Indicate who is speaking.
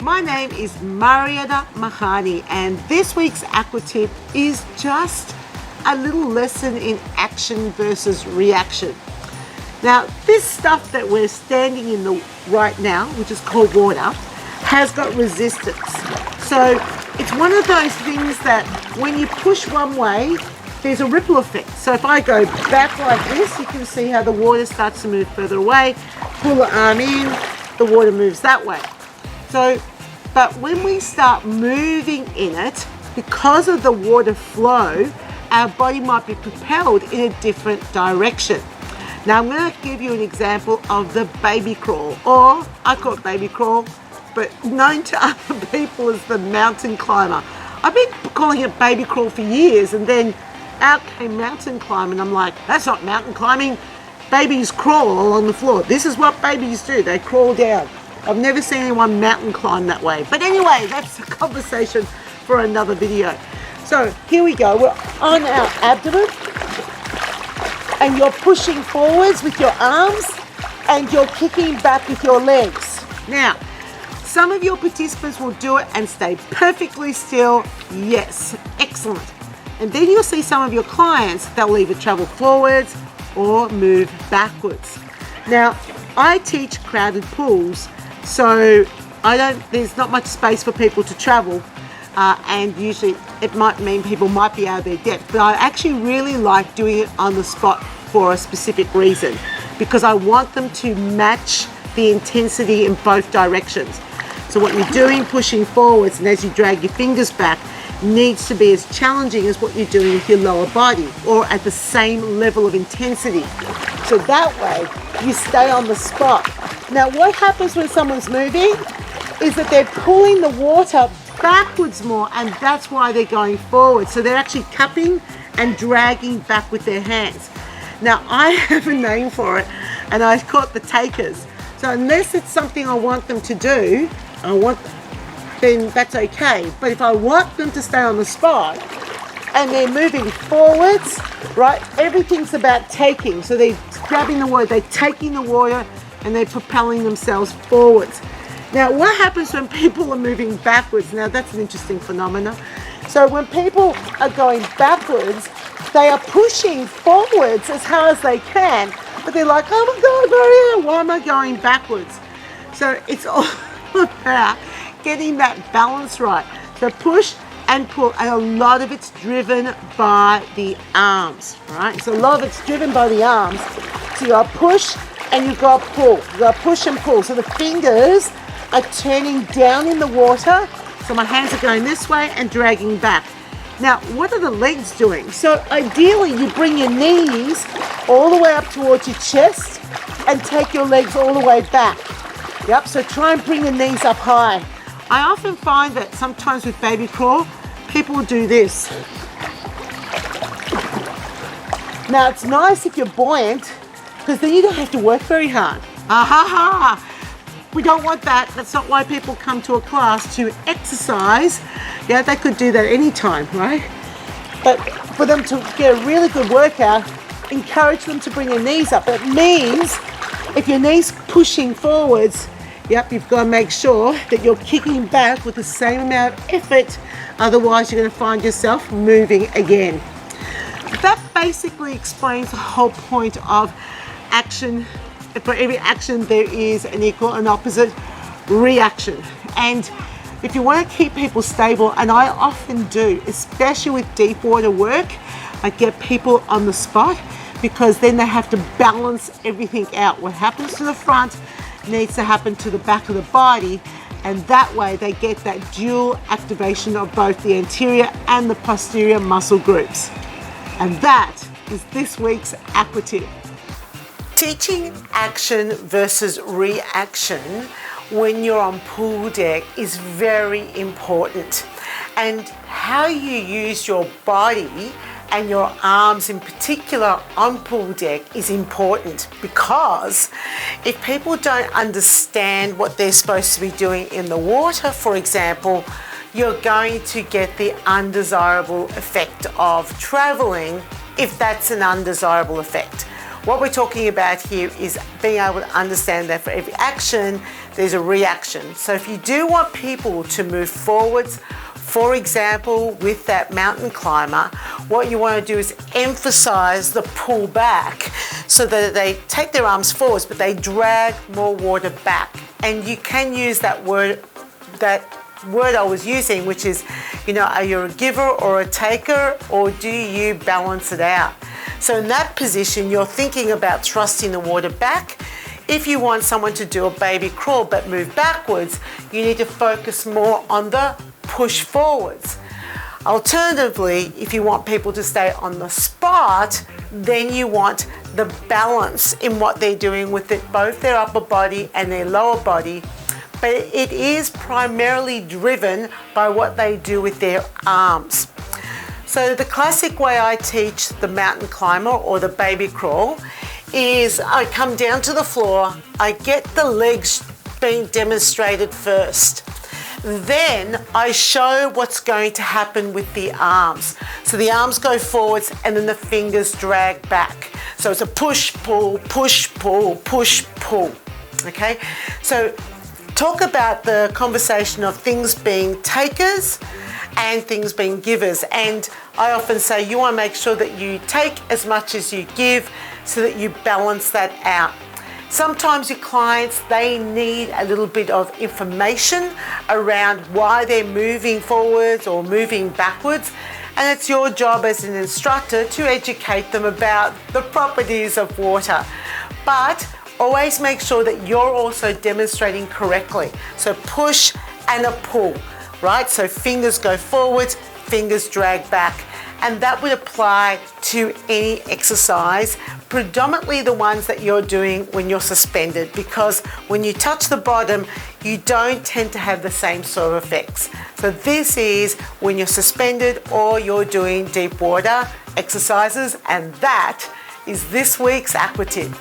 Speaker 1: My name is Marietta Mehanni, and this week's Aqua Tip is just a little lesson in action versus reaction. Now, this stuff that we're standing in right now, which is called water, has got resistance. So it's one of those things that when you push one way, there's a ripple effect. So if I go back like this, you can see how the water starts to move further away. Pull the arm in, the water moves that way. So, but when we start moving in it, because of the water flow, our body might be propelled in a different direction. Now I'm going to give you an example of the baby crawl, or I call it baby crawl, but known to other people as the mountain climber. I've been calling it baby crawl for years, and then out came mountain climbing. I'm like, that's not mountain climbing. Babies crawl along the floor. This is what babies do. They crawl down. I've never seen anyone mountain climb that way. But anyway, that's a conversation for another video. So here we go. We're on our abdomen, and you're pushing forwards with your arms, and you're kicking back with your legs. Now, some of your participants will do it and stay perfectly still. Yes, excellent. And then you'll see some of your clients, they'll either travel forwards or move backwards. Now, I teach crowded pools, so there's not much space for people to travel, and usually it might mean people might be out of their depth, but I actually really like doing it on the spot for a specific reason, because I want them to match the intensity in both directions. So what you're doing, pushing forwards, and as you drag your fingers back, needs to be as challenging as what you're doing with your lower body, or at the same level of intensity. So that way you stay on the spot. Now what happens when someone's moving is that they're pulling the water backwards more, and that's why they're going forward. So they're actually cupping and dragging back with their hands. Now I have a name for it, and I call it the takers. So unless it's something I want them to do, then that's okay. But if I want them to stay on the spot and they're moving forwards, right, everything's about taking. So they're grabbing the water, they're taking the water, and they're propelling themselves forwards. Now, what happens when people are moving backwards? Now, that's an interesting phenomenon. So when people are going backwards, they are pushing forwards as hard as they can, but they're like, oh my God, Marietta, why am I going backwards? So it's all about getting that balance right. So push and pull, and a lot of it's driven by the arms, right? So a lot of it's driven by the arms. So you got to push and you got to pull. You got to push and pull. So the fingers are turning down in the water. So my hands are going this way and dragging back. Now, what are the legs doing? So ideally, you bring your knees all the way up towards your chest and take your legs all the way back. Yep, so try and bring the knees up high. I often find that sometimes with baby crawl, people do this. Now, it's nice if you're buoyant, because then you don't have to work very hard. We don't want that. That's not why people come to a class to exercise. Yeah, they could do that anytime, right? But for them to get a really good workout, encourage them to bring their knees up. It means if your knees pushing forwards, yep, you've got to make sure that you're kicking back with the same amount of effort. Otherwise, you're going to find yourself moving again. That basically explains the whole point of action. For every action, there is an equal and opposite reaction. And if you want to keep people stable, and I often do, especially with deep water work, I get people on the spot, because then they have to balance everything out. What happens to the front needs to happen to the back of the body, and that way they get that dual activation of both the anterior and the posterior muscle groups. And that is this week's Aqua Tip. Teaching action versus reaction when you're on pool deck is very important, and how you use your body and your arms in particular on pool deck is important, because if people don't understand what they're supposed to be doing in the water, for example, you're going to get the undesirable effect of traveling, if that's an undesirable effect. What we're talking about here is being able to understand that for every action, there's a reaction. So if you do want people to move forwards, for example, with that mountain climber, what you want to do is emphasize the pull back so that they take their arms forwards, but they drag more water back. And you can use that word I was using, which is, are you a giver or a taker, or do you balance it out? So in that position, you're thinking about thrusting the water back. If you want someone to do a baby crawl but move backwards, you need to focus more on the push forwards. Alternatively, if you want people to stay on the spot, then you want the balance in what they're doing with both their upper body and their lower body. But it is primarily driven by what they do with their arms. So the classic way I teach the mountain climber or the baby crawl is I come down to the floor, I get the legs being demonstrated first. Then I show what's going to happen with the arms. So the arms go forwards and then the fingers drag back. So it's a push, pull, push, pull, push, pull. Okay? So talk about the conversation of things being takers and things being givers. And I often say you want to make sure that you take as much as you give so that you balance that out. Sometimes your clients, they need a little bit of information around why they're moving forwards or moving backwards. And it's your job as an instructor to educate them about the properties of water. But always make sure that you're also demonstrating correctly. So push and a pull, right? So fingers go forwards, fingers drag back. And that would apply to any exercise, predominantly the ones that you're doing when you're suspended, because when you touch the bottom, you don't tend to have the same sort of effects. So this is when you're suspended or you're doing deep water exercises, and that is this week's Aqua Tip.